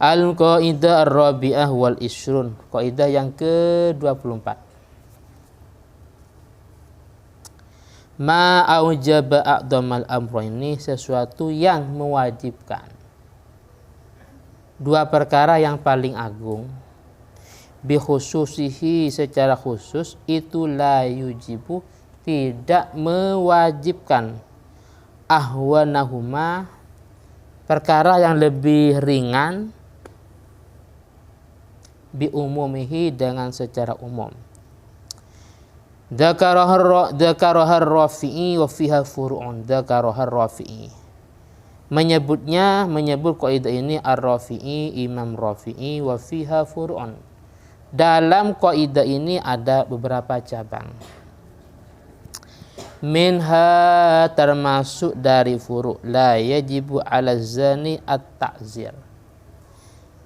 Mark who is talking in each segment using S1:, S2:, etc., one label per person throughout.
S1: Al-Qaidah Ar-Rabi'ah wal Ishrun, kaidah yang ke-24. Ma aujaba a'dhamal amrayni, sesuatu yang mewajibkan dua perkara yang paling agung, bi khususihi, secara khusus, itu la yujibu, tidak mewajibkan, ahwanahuma, perkara yang lebih ringan, bi umumihi, dengan secara umum. Dzakarahar Rafi'i wa fiha furu'un. Dzakarahar Rafi'i, menyebut kaidah ini Ar-Rafi'i, Imam Rafi'i, wa fiha furu'un, dalam kaidah ini ada beberapa cabang. Minha, termasuk dari furu', la yajibu 'ala zani at-ta'zir.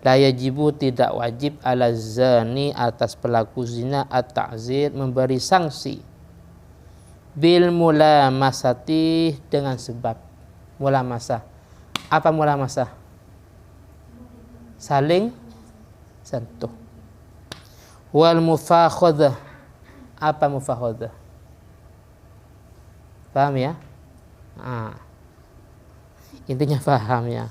S1: La yajibu, tidak wajib, 'ala zani, atas pelaku zina, at-ta'zir, memberi sanksi, bil mulamasati, dengan sebab mulamasah. Apa mulamasah? Saling sentuh. Wal mufakhadah, apa mufakhadah? Paham ya? Intinya paham ya.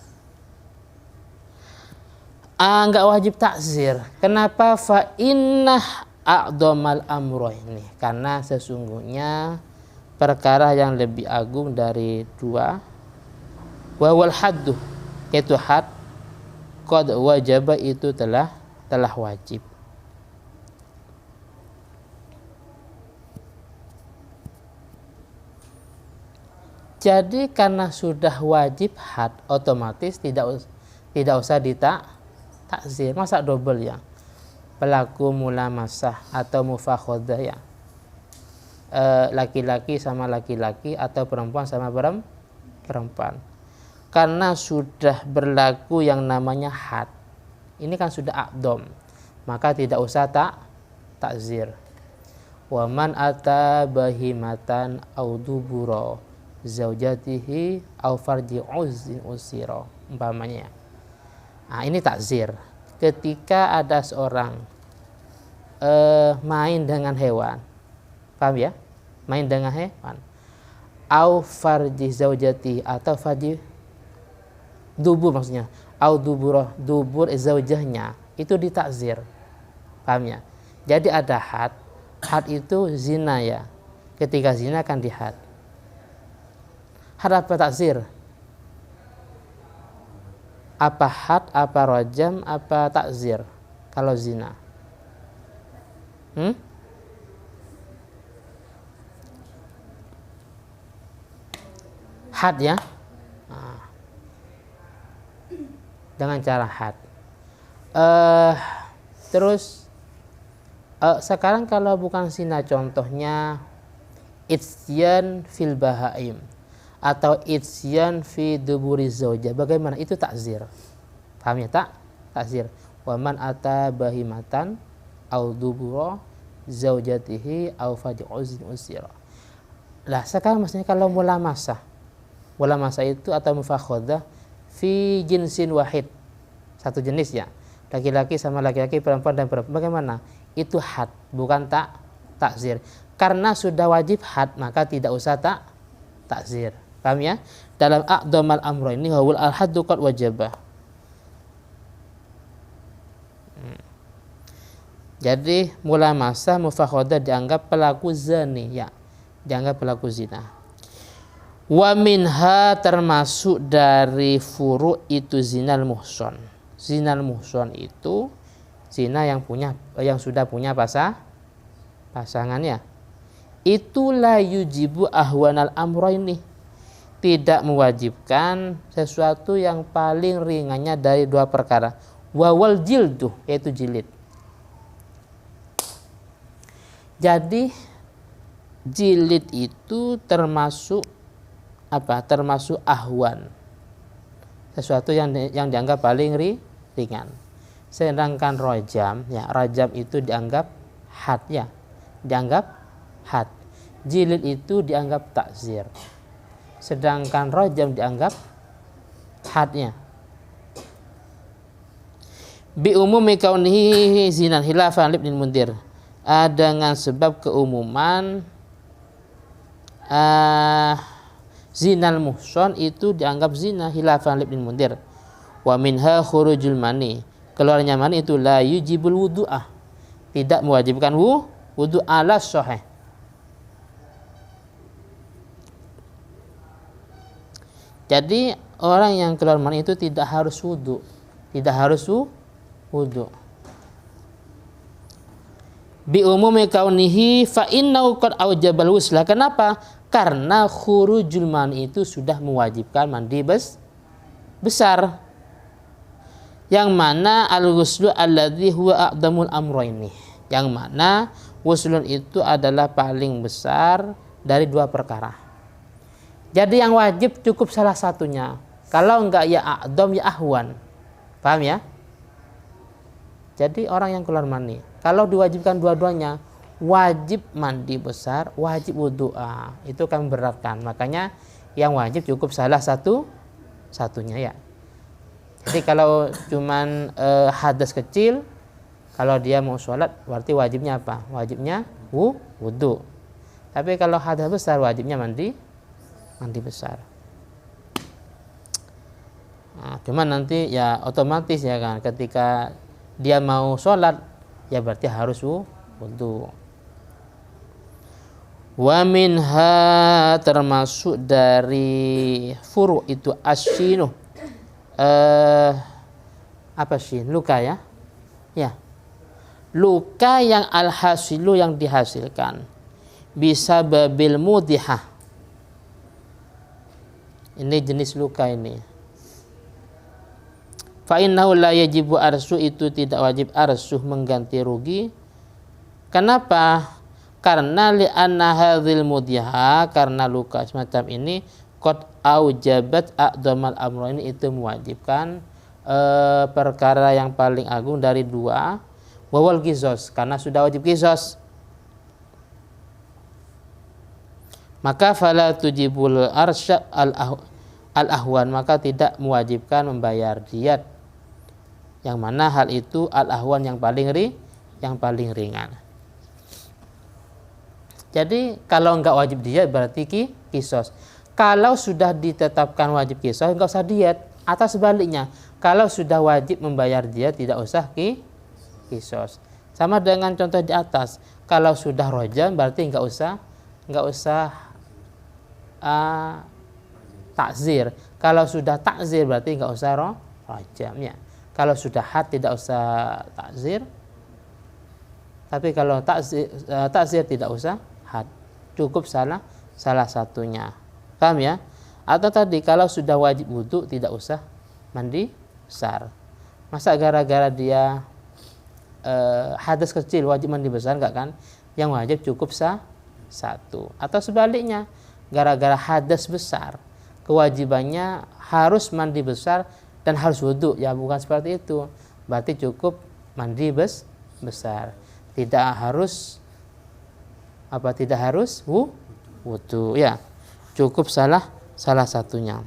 S1: Enggak wajib takzir. Kenapa? Fa innah a'dhamal amrayni, karena sesungguhnya perkara yang lebih agung dari dua, wal haddu, yaitu had, qad wajaba, itu telah wajib. Jadi karena sudah wajib had, otomatis tidak usah takzir. Masa double ya? Pelaku mulamasah atau mufakhadah ya, laki-laki sama laki-laki atau perempuan sama perempuan. Karena sudah berlaku yang namanya had, ini kan sudah aqdom, maka tidak usah takzir. Wa man ata bahimatan au dubura zaujatihi au farji uzin usira, umpamanya. Ini takzir. Ketika ada seorang main dengan hewan, paham ya? Main dengan hewan, au farji zaujati, atau farji dubur, maksudnya au dubur zaujahnya, itu ditakzir, paham ya? Jadi ada had itu zina ya, ketika zina kan dihad. Had apa takzir? Apa had, apa rajam, apa takzir kalau zina? Had ya, dengan cara had. Terus sekarang kalau bukan zina, contohnya itsyan fil bahaim atau itsyan fi duburi zaujah, bagaimana? Itu takzir, paham ya? Takzir. Wa man ata bahimatan au dubura zaujatihi au fadi uzin usira. Lah sekarang maksudnya kalau mulamasah itu atau mufakhadah fi jinsin wahid, satu jenis ya, laki-laki sama laki-laki, perempuan dan perempuan, bagaimana? Itu had, bukan takzir. Karena sudah wajib had, maka tidak usah takzir. Paham ya? Dalam a'dhamal amrayni wal haddu qad wajaba. Jadi mulamasah, mufakhadah dianggap pelaku zani ya, dianggap pelaku zina. Wa minha, termasuk dari furu' itu zinal muhson. Zinal muhson itu zina yang sudah punya pasangan ya. Itulah yujibu ahwanal amrayni, tidak mewajibkan sesuatu yang paling ringannya dari dua perkara. Wawal jildu, yaitu jilid. Jadi jilid itu termasuk apa? Termasuk ahwan, sesuatu yang dianggap paling ringan. Sedangkan rajam ya, rajam itu dianggap had ya, dianggap had. Jilid itu dianggap takzir. Sedangkan rajam dianggap hadnya. Bi umumi kaunihi zinan khilafan libnil mundir, dengan sebab keumuman zinal muhson itu dianggap zina khilafan libnil mundir. Wa minha khurujul mani, keluarnya mani itu la yujibul wudu'ah, tidak mewajibkan wudu ala sahih. Jadi orang yang keluar mani itu tidak harus wudu, tidak harus wudu. Bi umumi kaunihi fa innahu qad aujabal wusla. Kenapa? Karena khurujul mani itu sudah mewajibkan mandi besar. Yang mana al-ghuslu alladzi huwa a'dhamul amrayni. Yang mana wuslun itu adalah paling besar dari dua perkara. Jadi yang wajib cukup salah satunya. Kalau enggak ya a'dham ya ahwan. Paham ya? Jadi orang yang keluar mani, kalau diwajibkan dua-duanya, wajib mandi besar, wajib wudu, itu kan memberatkan. Makanya yang wajib cukup salah satunya ya. Jadi kalau cuman hadas kecil, kalau dia mau sholat, berarti wajibnya apa? Wajibnya wudu. Tapi kalau hadas besar, wajibnya mandi besar. Nah, cuman nanti ya otomatis ya kan, ketika dia mau sholat ya berarti harus wudu. Wa minha, termasuk dari furu itu asyinu, apa sih, luka ya, ya luka yang alhasilu, yang dihasilkan bisa babil mudihah. Ini jenis luka ini. Fa innahu la yajibu arsu, itu tidak wajib arsuh, mengganti rugi. Kenapa? Karena li'anna hadzal mudhiha, karena luka semacam ini qad aujabat a'dhamal amrayn, itu mewajibkan perkara yang paling agung dari dua, wawal qisas, karena sudah wajib qisas. Maka fala tujibul arsya al-ahwan, maka tidak mewajibkan membayar diyat, yang mana hal itu al-ahwan yang paling ringan. Jadi kalau enggak wajib diyat berarti qisas. Kalau sudah ditetapkan wajib qisas enggak usah diyat, atau sebaliknya, kalau sudah wajib membayar diyat tidak usah qisas. Sama dengan contoh di atas, kalau sudah rojam berarti enggak usah takzir. Kalau sudah takzir berarti enggak usah rojam ya. Kalau sudah had tidak usah takzir. Tapi kalau takzir tidak usah had. Cukup salah satunya. Paham ya? Atau tadi kalau sudah wajib wudu tidak usah mandi besar. Masa gara-gara dia hadas kecil wajib mandi besar enggak kan? Yang wajib cukup satu. Atau sebaliknya, gara-gara hadas besar kewajibannya harus mandi besar dan harus wudu, ya bukan seperti itu. Berarti cukup mandi besar. Tidak harus wudu ya. Cukup salah satunya.